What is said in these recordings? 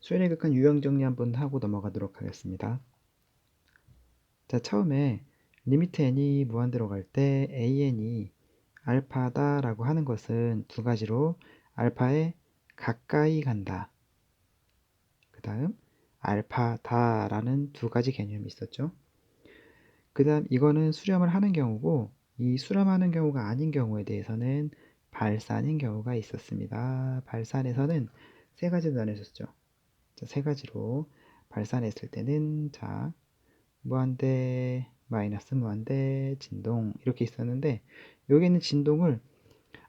수열의 극한 유형 정리 한번 하고 넘어가도록 하겠습니다. 자, 처음에 리미트 n이 무한대로 갈 때 an이 알파다 라고 하는 것은 두 가지로 알파에 가까이 간다. 그 다음 알파다 라는 두 가지 개념이 있었죠. 그 다음 이거는 수렴을 하는 경우고, 이 수렴하는 경우가 아닌 경우에 대해서는 발산인 경우가 있었습니다. 발산에서는 세 가지로 나뉘었죠. 자, 세 가지로 발산했을 때는, 자, 무한대, 마이너스 무한대, 진동 이렇게 있었는데, 여기는 진동을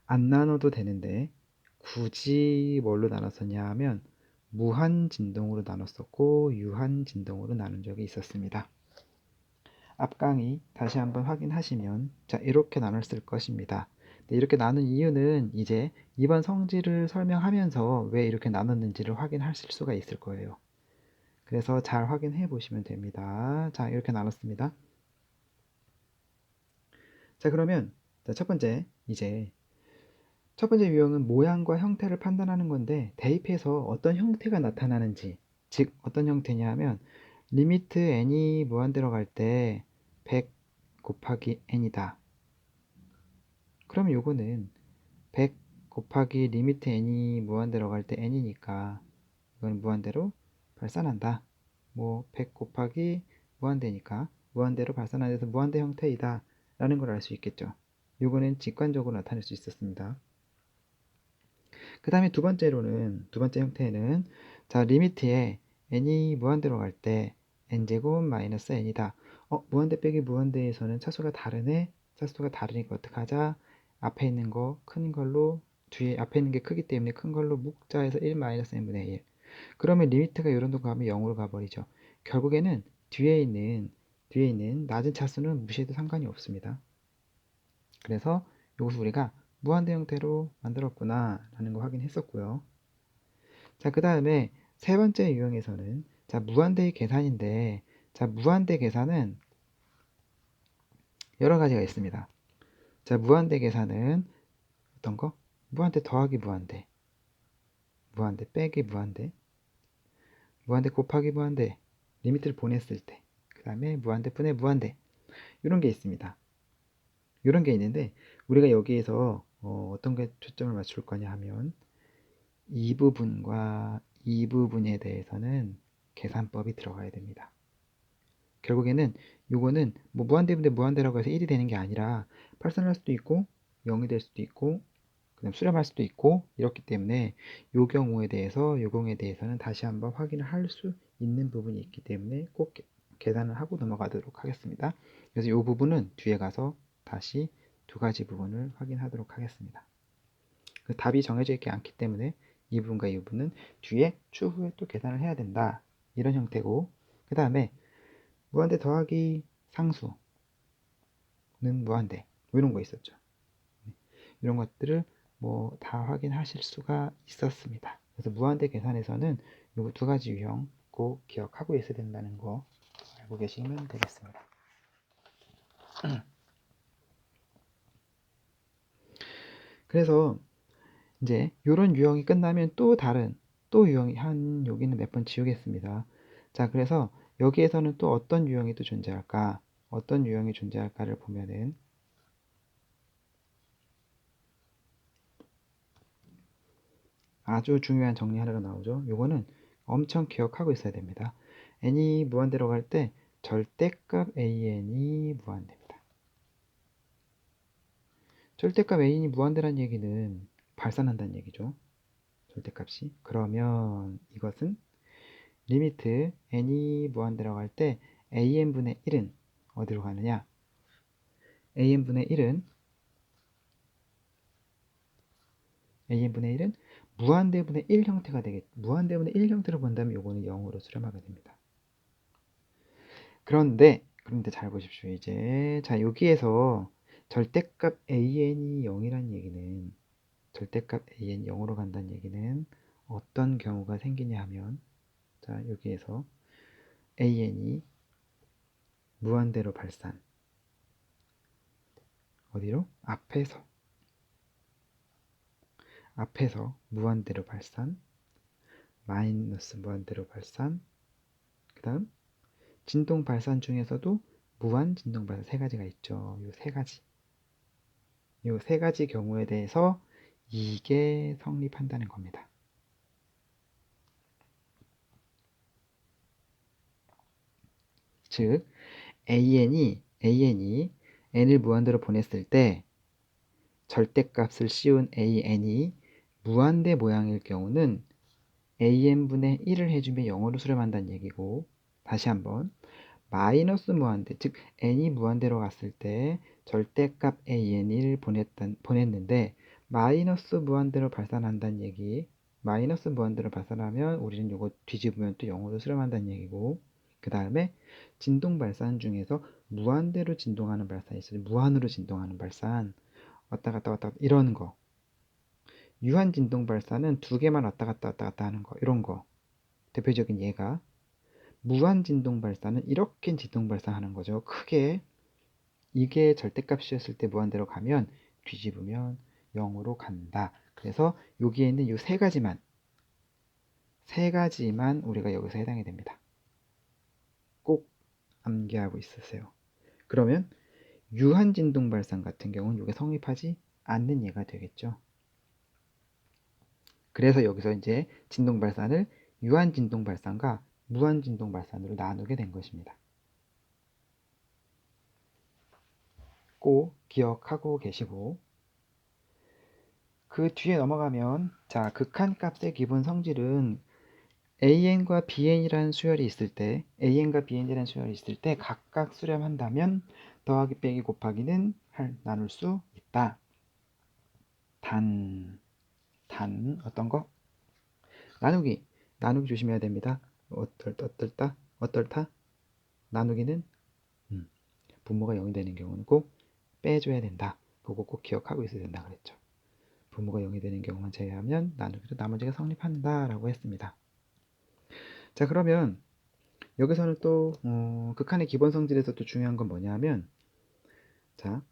안 나눠도 되는데 굳이 뭘로 나눴었냐 하면 무한 진동으로 나눴었고 유한 진동으로 나눈 적이 있었습니다. 앞 강의 다시 한번 확인하시면, 자, 이렇게 나눴을 것입니다. 이렇게 나눈 이유는 이제 이번 성질을 설명하면서 왜 이렇게 나눴는지를 확인하실 수가 있을 거예요. 그래서 잘 확인해 보시면 됩니다. 자, 이렇게 나눴습니다. 자, 그러면 첫 번째, 이제 첫 번째 유형은 모양과 형태를 판단하는 건데, 대입해서 어떤 형태가 나타나는지, 즉 어떤 형태냐 하면 리미트 n이 무한대로 갈 때 100 곱하기 n이다. 그러면 요거는 100 곱하기 리미트 n이 무한대로 갈 때 n이니까 이건 무한대로 발산한다. 뭐 100 곱하기 무한대니까 무한대로 발산하면서 무한대 형태이다 라는 걸 알 수 있겠죠. 요거는 직관적으로 나타낼 수 있었습니다. 그 다음에 두 번째 형태는, 자, 리미트에 n이 무한대로 갈 때 n제곱 마이너스 n이다. 무한대 빼기 무한대에서는 차수가 다르네. 차수가 다르니까 어떡하자? 앞에 있는 거 큰 걸로, 뒤에 앞에 있는 게 크기 때문에 큰 걸로 묶자 해서 1 마이너스 n분의 1. 그러면 리미트가 이런 데 가면 0으로 가버리죠. 결국에는 뒤에 있는 낮은 차수는 무시해도 상관이 없습니다. 그래서 이것을 우리가 무한대 형태로 만들었구나 라는 거 확인했었고요. 자, 그 다음에 세 번째 유형에서는, 자, 무한대의 계산인데, 자, 무한대 계산은 여러 가지가 있습니다. 자, 무한대 계산은 어떤 거? 무한대 더하기 무한대, 무한대 빼기 무한대, 무한대 곱하기 무한대, 리미트를 보냈을 때, 그 다음에 무한대 분의 무한대, 이런 게 있습니다. 이런 게 있는데, 우리가 여기에서 어떤 게 초점을 맞출 거냐 하면 이 부분과 이 부분에 대해서는 계산법이 들어가야 됩니다. 결국에는 요거는 뭐 무한대분의 무한대라고 해서 1이 되는 게 아니라 발산할 수도 있고 0이 될 수도 있고 그다음 수렴할 수도 있고, 이렇기 때문에 요 경우에 대해서는 다시 한번 확인을 할 수 있는 부분이 있기 때문에 꼭 계산을 하고 넘어가도록 하겠습니다. 그래서 요 부분은 뒤에 가서 다시 두 가지 부분을 확인하도록 하겠습니다. 그 답이 정해져 있지 않기 때문에 이 부분과 이 부분은 뒤에 추후에 또 계산을 해야 된다, 이런 형태고, 그 다음에 무한대 더하기 상수는 무한대, 뭐 이런 거 있었죠. 이런 것들을 뭐 다 확인하실 수가 있었습니다. 그래서 무한대 계산에서는 이 두 가지 유형 꼭 기억하고 있어야 된다는 거 알고 계시면 되겠습니다. 그래서 이제 이런 유형이 끝나면 또 다른 또 유형이 여기는 몇 번 지우겠습니다. 자, 그래서 여기에서는 또 어떤 유형이 또 존재할까? 어떤 유형이 존재할까를 보면은, 아주 중요한 정리 하나가 나오죠. 요거는 엄청 기억하고 있어야 됩니다. n이 무한대로 갈 때 절대값 an이 무한대입니다. 절대값 an이 무한대란 얘기는 발산한다는 얘기죠. 절대값이. 그러면 이것은 리미트 n이 무한대로 갈 때 an분의 1은 어디로 가느냐? an분의 1은 무한대분의 1 형태가 되겠죠. 무한대분의 1 형태로 본다면 요거는 0으로 수렴하게 됩니다. 그런데 잘 보십시오. 이제 자, 여기에서 절대값 an이 0이란 얘기는, 절대값 an이 0으로 간다는 얘기는 어떤 경우가 생기냐 하면, 자, 여기에서 an이 무한대로 발산, 어디로? 앞에서 무한대로 발산, 마이너스 무한대로 발산, 그 다음 진동 발산 중에서도 무한 진동 발산 세 가지가 있죠. 이 세 가지 경우에 대해서 이게 성립한다는 겁니다. 즉 an이 n을 무한대로 보냈을 때 절대값을 씌운 an이 무한대 모양일 경우는 an분의 1을 해주면 0으로 수렴한다는 얘기고, 다시 한번 마이너스 무한대, 즉 n이 무한대로 갔을 때 절대값 an을 보냈는데 마이너스 무한대로 발산한다는 얘기. 마이너스 무한대로 발산하면 우리는 이거 뒤집으면 또 0으로 수렴한다는 얘기고, 그 다음에 진동 발산 중에서 무한대로 진동하는 발산이 있어요. 무한으로 진동하는 발산, 왔다 갔다 이런 거. 유한 진동 발산은 두 개만 왔다 갔다 하는 거, 이런 거. 대표적인 예가 무한 진동 발산은 이렇게 진동 발산하는 거죠. 크게 이게 절대값이었을 때 무한대로 가면 뒤집으면 0으로 간다. 그래서 여기에 있는 이 세 가지만 우리가 여기서 해당이 됩니다. 꼭 암기하고 있으세요. 그러면 유한 진동 발산 같은 경우는 이게 성립하지 않는 예가 되겠죠. 그래서 여기서 이제 진동 발산을 유한 진동 발산과 무한 진동 발산으로 나누게 된 것입니다. 꼭 기억하고 계시고, 그 뒤에 넘어가면, 자, 극한값의 기본 성질은 an과 bn이라는 수열이 있을 때, 각각 수렴한다면 더하기 빼기 곱하기는 나눌 수 있다. 단 어떤 거? 나누기 조심해야 됩니다. 어떨다? 나누기는 분모가 0이 되는 경우는 꼭 빼줘야 된다. 그거 꼭 기억하고 있어야 된다 그랬죠. 분모가 0이 되는 경우만 제외하면 나누기도 나머지가 성립한다 라고 했습니다. 자, 그러면 여기서는 또 극한의 기본 성질에서 또 중요한 건 뭐냐면, 자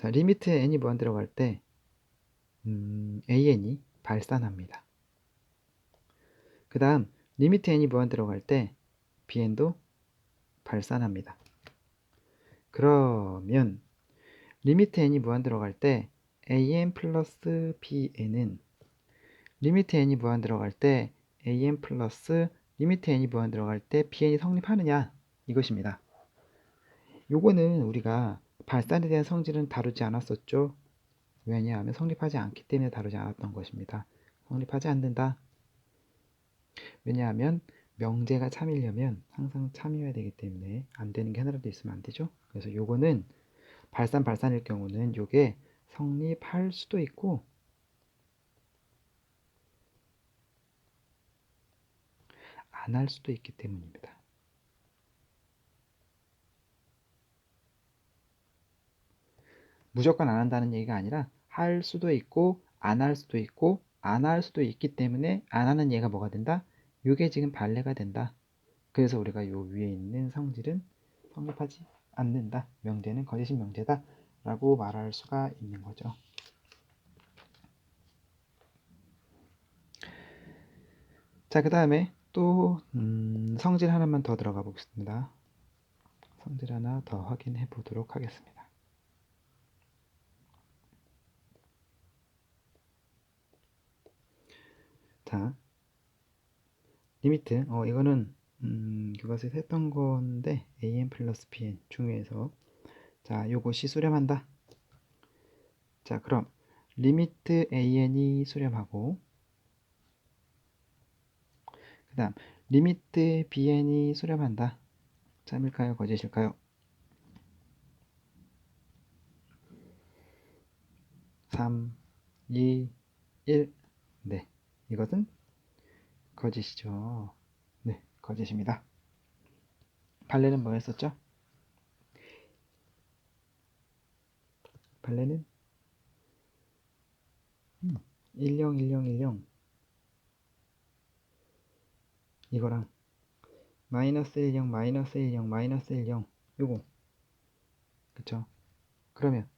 리미트 n이 무한 들어갈 때 an이 발산합니다. 그 다음 리미트 n이 무한 들어갈 때 bn도 발산합니다. 그러면 리미트 n이 무한 들어갈 때 an 플러스 bn은 리미트 n이 무한 들어갈 때 an 플러스 리미트 n이 무한 들어갈 때 bn이 성립하느냐, 이것입니다. 요거는 우리가 발산에 대한 성질은 다루지 않았었죠. 왜냐하면 성립하지 않기 때문에 다루지 않았던 것입니다. 성립하지 않는다. 왜냐하면 명제가 참이려면 항상 참이어야 되기 때문에 안 되는 게 하나라도 있으면 안 되죠. 그래서 요거는 발산일 경우는 요게 성립할 수도 있고 안 할 수도 있기 때문입니다. 무조건 안 한다는 얘기가 아니라 할 수도 있고 안 할 수도 있고 안 할 수도 있기 때문에 안 하는 얘가 뭐가 된다? 요게 지금 발례가 된다. 그래서 우리가 요 위에 있는 성질은 성립하지 않는다. 명제는 거짓인 명제다 라고 말할 수가 있는 거죠. 자, 그 다음에 또 성질 하나만 더 들어가 보겠습니다. 성질 하나 더 확인해 보도록 하겠습니다. 자, 리미트 이거는 교과서에서 했던 건데 an 플러스 bn 중에서, 자, 요것이 수렴한다. 자, 그럼 리미트 an이 수렴하고 그 다음 리미트 bn이 수렴한다. 참일까요? 거짓일까요? 3, 2, 1. 네, 이것은 거짓이죠. 네, 거짓입니다. 발레는 뭐 했었죠? 발레는 101010 이거랑 마이너스 10 마이너스 10 마이너스 10 요거, 그쵸? 그러면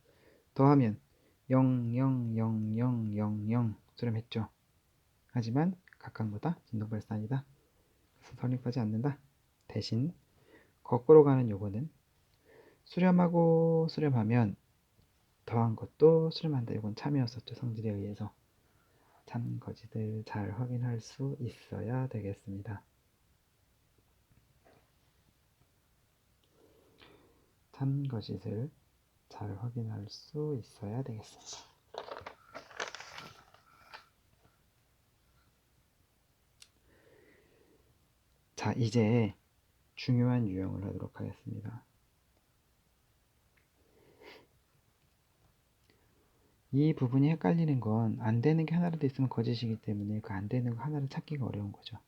더하면 0 0 0 0 0 0 수렴했죠. 하지만 각각보다 진동 발산이다. 그래서 성립하지 않는다. 대신 거꾸로 가는 요거는 수렴하고 수렴하면 더한 것도 수렴한다. 이건 참이었었죠. 성질에 의해서. 참거짓을 잘 확인할 수 있어야 되겠습니다. 참거짓을 잘 확인할 수 있어야 되겠습니다. 자, 이제 중요한 유형을 하도록 하겠습니다. 이 부분이 헷갈리는 건 안 되는 게 하나라도 있으면 거짓이기 때문에 그 안 되는 거 하나를 찾기가 어려운 거죠.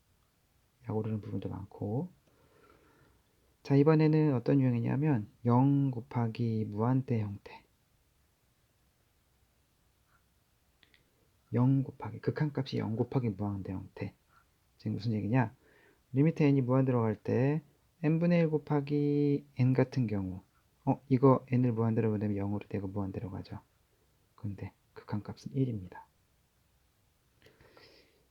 약오르는 부분도 많고. 자, 이번에는 어떤 유형이냐면 0 곱하기 무한대 형태. 0 곱하기 극한값이 0 곱하기 무한대 형태. 지금 무슨 얘기냐? 리미트 n이 무한 들어갈 때 n분의 1 곱하기 n 같은 경우 이거 n을 무한대로 보내면 0으로 되고 무한대로 가죠. 근데 극한값은 1입니다.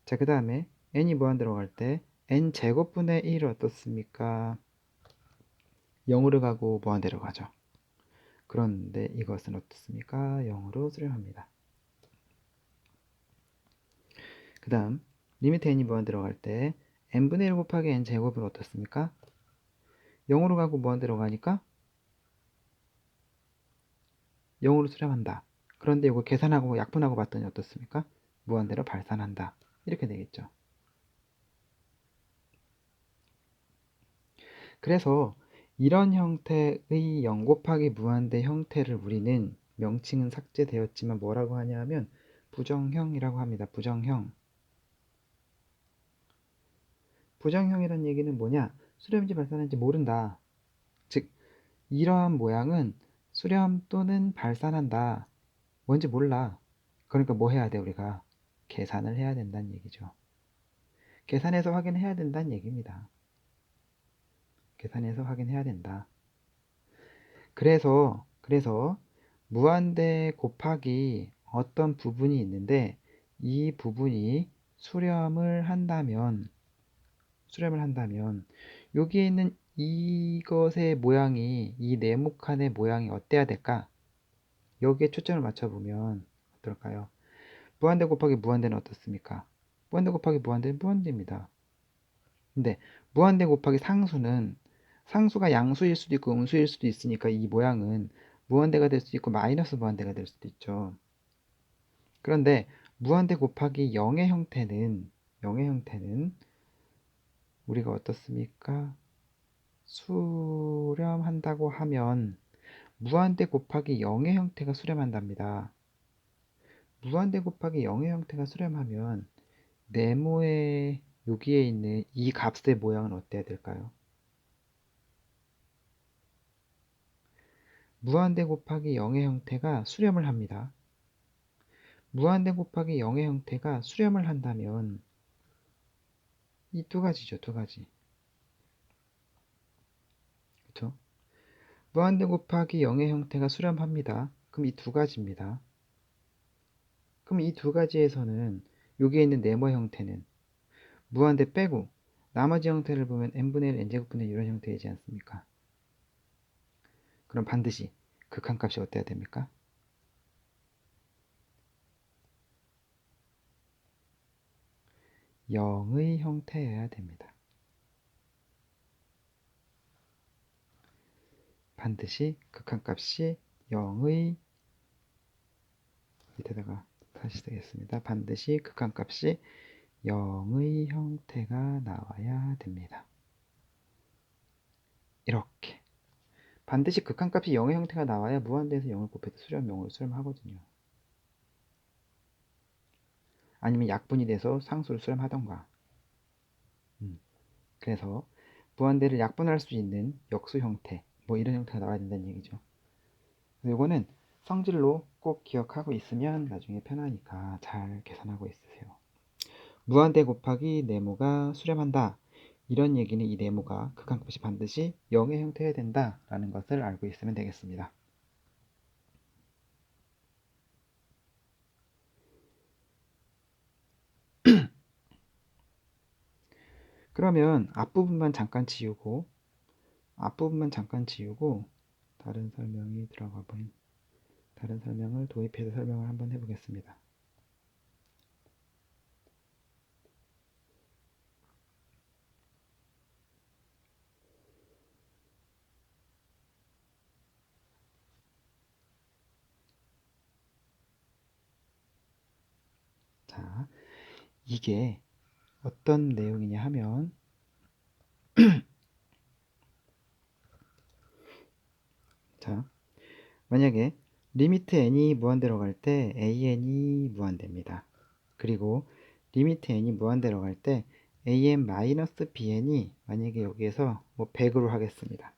자, 그 다음에 n이 무한 들어갈 때 n 제곱분의 1 어떻습니까? 0으로 가고 무한대로 가죠. 그런데 이것은 어떻습니까? 0으로 수렴합니다. 그 다음 리미트 n이 무한 들어갈 때 n분의 1 곱하기 n 제곱은 어떻습니까? 0으로 가고 무한대로 가니까 0으로 수렴한다. 그런데 이거 계산하고 약분하고 봤더니 어떻습니까? 무한대로 발산한다. 이렇게 되겠죠. 그래서 이런 형태의 0 곱하기 무한대 형태를 우리는 명칭은 삭제되었지만 뭐라고 하냐면 부정형이라고 합니다. 부정형. 부정형이란 얘기는 뭐냐? 수렴인지 발산인지 모른다. 즉 이러한 모양은 수렴 또는 발산한다. 뭔지 몰라. 그러니까 뭐 해야 돼 우리가? 계산을 해야 된다는 얘기죠. 계산해서 확인해야 된다는 얘기입니다. 계산해서 확인해야 된다. 그래서 무한대 곱하기 어떤 부분이 있는데 이 부분이 수렴을 한다면 여기에 있는 이것의 모양이 이 네모칸의 모양이 어때야 될까? 여기에 초점을 맞춰보면 어떨까요? 무한대 곱하기 무한대는 어떻습니까? 무한대 곱하기 무한대는 무한대입니다. 근데 무한대 곱하기 상수는 상수가 양수일 수도 있고 음수일 수도 있으니까 이 모양은 무한대가 될 수도 있고 마이너스 무한대가 될 수도 있죠. 그런데 무한대 곱하기 0의 형태는 우리가 어떻습니까? 수렴한다고 하면 무한대 곱하기 0의 형태가 수렴한답니다. 무한대 곱하기 0의 형태가 수렴하면 네모의 여기에 있는 이 값의 모양은 어때야 될까요? 무한대 곱하기 0의 형태가 수렴을 합니다. 무한대 곱하기 0의 형태가 수렴을 한다면 이 두 가지죠, 두 가지. 그렇죠? 무한대 곱하기 0의 형태가 수렴합니다. 그럼 이 두 가지입니다. 그럼 이 두 가지에서는 여기에 있는 네모 형태는 무한대 빼고 나머지 형태를 보면 n분의 1, n제곱분의 이런 형태이지 않습니까? 그럼 반드시 극한값이 어때야 됩니까? 0의 형태여야 됩니다. 반드시 극한값이 0의 밑에다가 다시 쓰겠습니다. 반드시 극한값이 0의 형태가 나와야 됩니다. 이렇게 반드시 극한값이 0의 형태가 나와야 무한대에서 0을 곱해도 수렴 0으로 수렴하거든요. 아니면 약분이 돼서 상수를 수렴하던가. 그래서 무한대를 약분할 수 있는 역수 형태 뭐 이런 형태가 나와야 된다는 얘기죠. 이거는 성질로 꼭 기억하고 있으면 나중에 편하니까 잘 계산하고 있으세요. 무한대 곱하기 네모가 수렴한다. 이런 얘기는 이 네모가 극한값이 반드시 0의 형태여야 된다라는 것을 알고 있으면 되겠습니다. 그러면 앞부분만 잠깐 지우고 다른 설명이 들어가 보인 다른 설명을 도입해서 설명을 한번 해보겠습니다. 자, 이게 어떤 내용이냐 하면 자, 만약에 리미트 n이 무한대로 갈 때 an이 무한대입니다. 그리고 리미트 n이 무한대로 갈 때 an-bn이 만약에 여기에서 뭐 100으로 하겠습니다.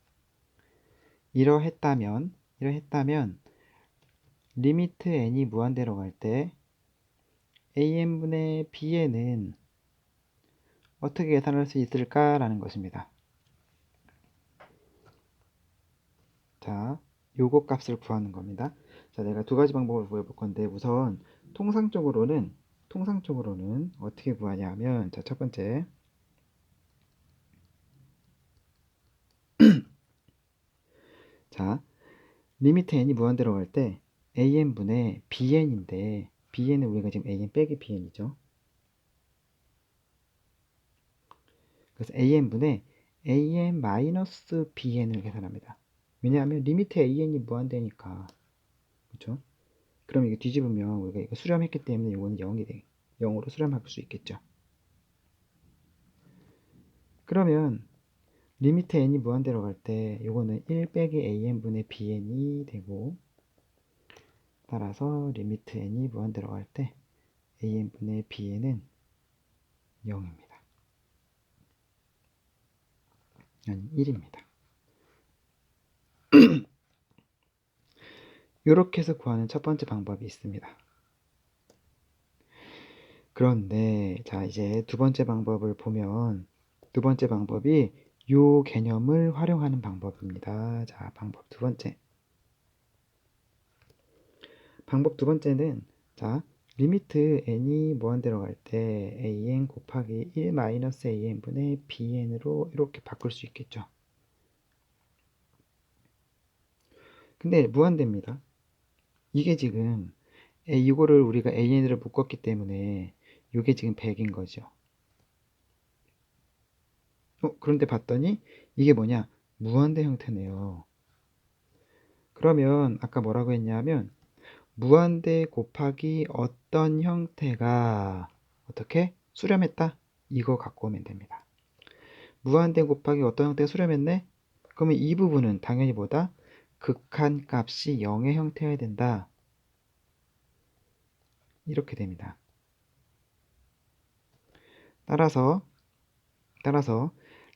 이러했다면 리미트 n이 무한대로 갈 때 an분의 bn은 어떻게 계산할 수 있을까라는 것입니다. 자, 요거 값을 구하는 겁니다. 자, 내가 두 가지 방법을 보여볼 건데 우선 통상적으로는 어떻게 구하냐 하면 자, 첫 번째 자, 리미트 n이 무한대로 갈 때 an분의 bn인데 bn은 우리가 지금 an 빼기 bn이죠. 그래서 an분의 an-bn을 계산합니다. 왜냐하면 리미트 an이 무한대니까. 그렇죠? 그럼 이거 뒤집으면 우리가 이거 수렴했기 때문에 이거는 0이 돼. 0으로 수렴할 수 있겠죠. 그러면 리미트 n이 무한대로 갈 때 이거는 1 빼기 an분의 bn이 되고 따라서 리미트 n이 무한대로 갈 때 an분의 bn은 0입니다. 아니 1입니다. 이렇게 해서 구하는 첫 번째 방법이 있습니다. 그런데 자 이제 두 번째 방법을 보면 두 번째 방법이 요 개념을 활용하는 방법입니다. 자, 방법 두 번째는 자, 리미트 n이 무한대로 갈 때 an 곱하기 1 마이너스 an분의 bn으로 이렇게 바꿀 수 있겠죠. 근데 무한대입니다. 이게 지금 이거를 우리가 an으로 묶었기 때문에 이게 지금 100인 거죠. 그런데 봤더니 이게 뭐냐? 무한대 형태네요. 그러면 아까 뭐라고 했냐면 무한대 곱하기 어떤 형태가 어떻게 수렴했다? 이거 갖고 오면 됩니다. 무한대 곱하기 어떤 형태가 수렴했네? 그러면 이 부분은 당연히 뭐다? 극한값이 0의 형태여야 된다. 이렇게 됩니다. 따라서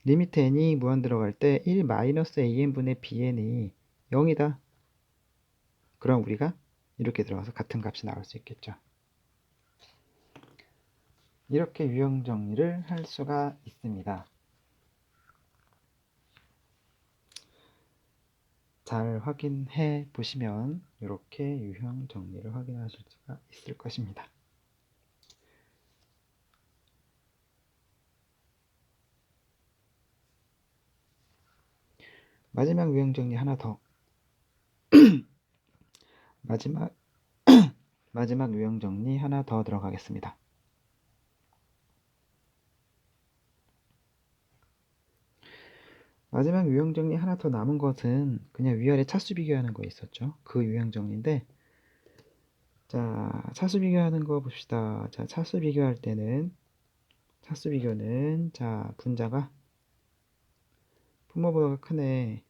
리미트 n이 무한 들어갈 때 1 마이너스 an분의 bn이 0이다. 그럼 우리가 이렇게 들어가서 같은 값이 나올 수 있겠죠. 이렇게 유형 정리를 할 수가 있습니다. 잘 확인해 보시면 이렇게 유형 정리를 확인하실 수가 있을 것입니다. 마지막 유형 정리 하나 더. 마지막 유형 정리 하나 더 들어가겠습니다. 마지막 유형 정리 하나 더 남은 것은 그냥 위아래 차수 비교하는 거 있었죠. 그 유형 정리인데 자, 차수 비교하는 거 봅시다. 자, 차수 비교는 자, 분자가 분모보다 크네.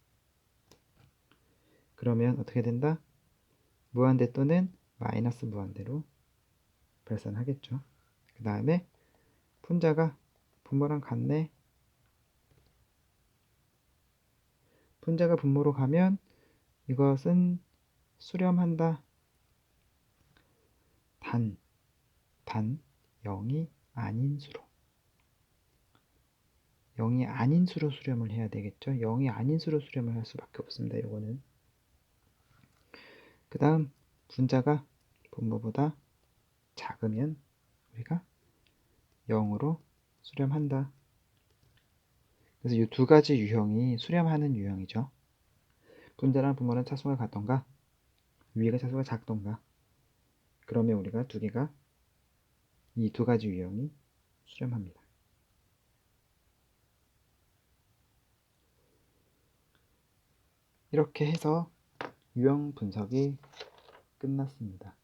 그러면 어떻게 된다? 무한대 또는 마이너스 무한대로 발산하겠죠. 그 다음에 분자가 분모랑 같네. 분자가 분모로 가면 이것은 수렴한다. 단 0이 아닌 수로. 0이 아닌 수로 수렴을 해야 되겠죠. 0이 아닌 수로 수렴을 할 수밖에 없습니다. 이거는. 그 다음 분자가 분모보다 작으면 우리가 0으로 수렴한다. 그래서 이 두 가지 유형이 수렴하는 유형이죠. 분자랑 분모는 차수가 같던가 위가 차수가 작던가 그러면 우리가 두 개가 이 두 가지 유형이 수렴합니다. 이렇게 해서 유형 분석이 끝났습니다.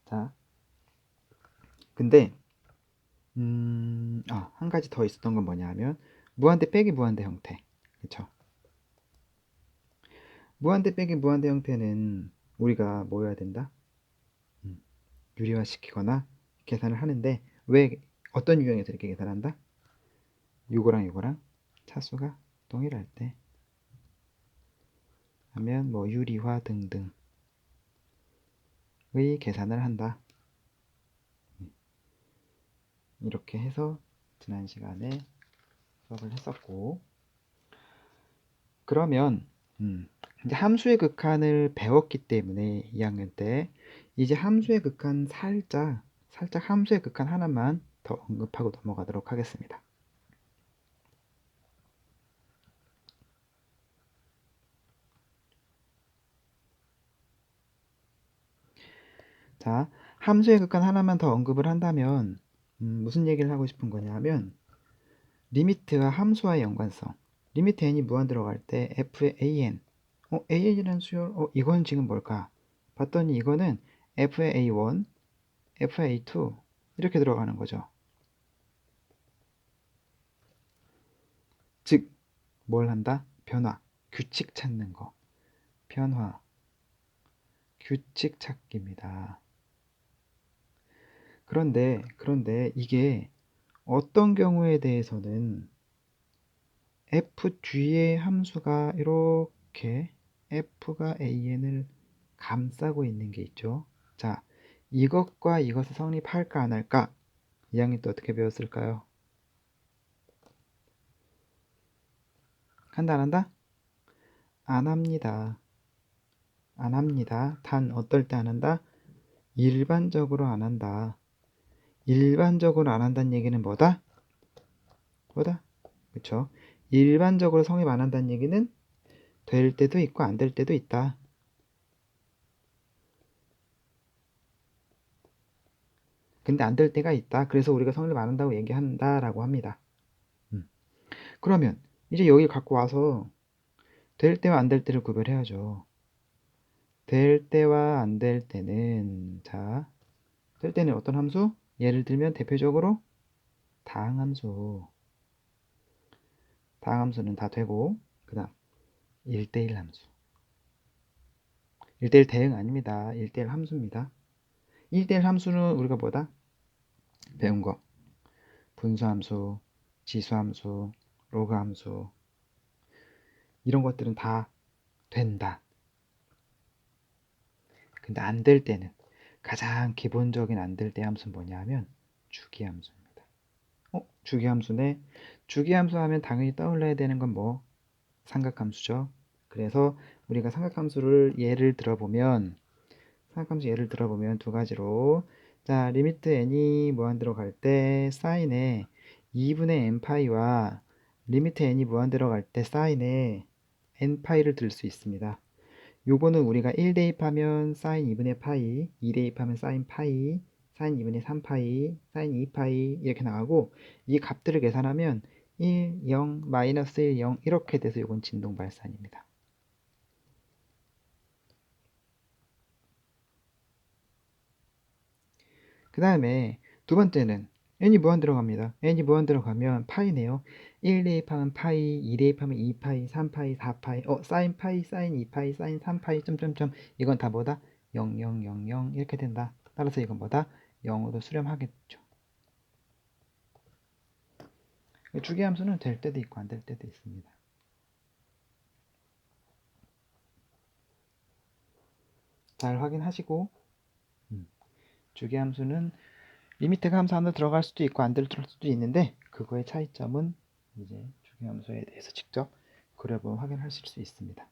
자, 근데 한 가지 더 있었던 건 뭐냐 하면 무한대 빼기 무한대 형태. 그쵸? 무한대 빼기 무한대 형태는 우리가 뭐 해야 된다? 유리화시키거나 계산을 하는데 왜 어떤 유형에서 이렇게 계산한다? 요거랑 차수가 동일할 때 하면 뭐 유리화 등등의 계산을 한다. 이렇게 해서 지난 시간에 수업을 했었고 그러면 이제 함수의 극한을 배웠기 때문에 2학년 때 이제 함수의 극한 살짝 함수의 극한 하나만 더 언급하고 넘어가도록 하겠습니다. 자, 함수의 극한 하나만 더 언급을 한다면 무슨 얘기를 하고 싶은 거냐 하면 리미트와 함수와의 연관성 리미트 n이 무한 들어갈 때 f의 an an이라는 수열 이건 지금 뭘까? 봤더니 이거는 f의 a1 f의 a2 이렇게 들어가는 거죠. 즉 뭘 한다? 변화, 규칙 찾는 거. 변화, 규칙 찾기입니다. 그런데 이게 어떤 경우에 대해서는 f 뒤에 함수가 이렇게 f가 an을 감싸고 있는 게 있죠. 자, 이것과 이것을 성립할까 안 할까? 2학년 때 어떻게 배웠을까요? 한다 안 한다? 안 합니다. 안 합니다. 단 어떨 때 안 한다? 일반적으로 안 한다. 일반적으로 안 한다는 얘기는 뭐다? 그쵸? 일반적으로 성립 안 한다는 얘기는 될 때도 있고 안 될 때도 있다. 근데 안 될 때가 있다. 그래서 우리가 성립 안 한다고 얘기한다라고 합니다. 그러면 이제 여기 갖고 와서 될 때와 안 될 때를 구별해야죠. 될 때와 안 될 때는 자, 될 때는 어떤 함수? 예를 들면 대표적으로 다항함수. 다항함수는 다 되고 그 다음 1대1 함수. 1대1 대응 아닙니다. 1대1 함수입니다. 1대1 함수는 우리가 뭐다? 배운 거. 분수함수, 지수함수, 로그함수 이런 것들은 다 된다. 근데 안 될 때는 가장 기본적인 안 될 때 함수는 뭐냐 하면 주기함수입니다. 주기함수네. 주기함수 하면 당연히 떠올려야 되는 건 뭐? 삼각함수죠. 그래서 우리가 삼각함수를 예를 들어보면 두 가지로 자 리미트 n이 무한대로 갈 때 사인에 2분의 n파이와 리미트 n이 무한대로 갈 때 사인에 n파이를 들 수 있습니다. 요거는 우리가 1 대입하면 사인 2분의 파이, 2 대입하면 사인 파이, 사인 2분의 3파이, 사인 2파이 이렇게 나가고 이 값들을 계산하면 1, 0, 마이너스 1, 0 이렇게 돼서 요건 진동 발산입니다. 그 다음에 두 번째는 n이 무한 들어갑니다. n이 무한 들어가면 파이네요. 1 대입하면 파이, 2 대입하면 2파이, 3파이, 4파이, 사인 파이, 사인 2파이, 사인 3파이, 점점점 이건 다 뭐다? 0, 0, 0, 0 이렇게 된다. 따라서 이건 뭐다? 0으로 수렴하겠죠. 주기함수는 될 때도 있고 안 될 때도 있습니다. 잘 확인하시고 주기함수는 리미트가 함수 안으로 들어갈 수도 있고 안 들어갈 수도 있는데 그거의 차이점은 이제 주기함수에 대해서 직접 그려보면 확인하실 수 있습니다.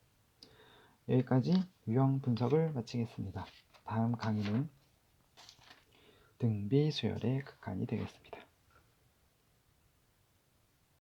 여기까지 유형 분석을 마치겠습니다. 다음 강의는 등비 수열의 극한이 되겠습니다.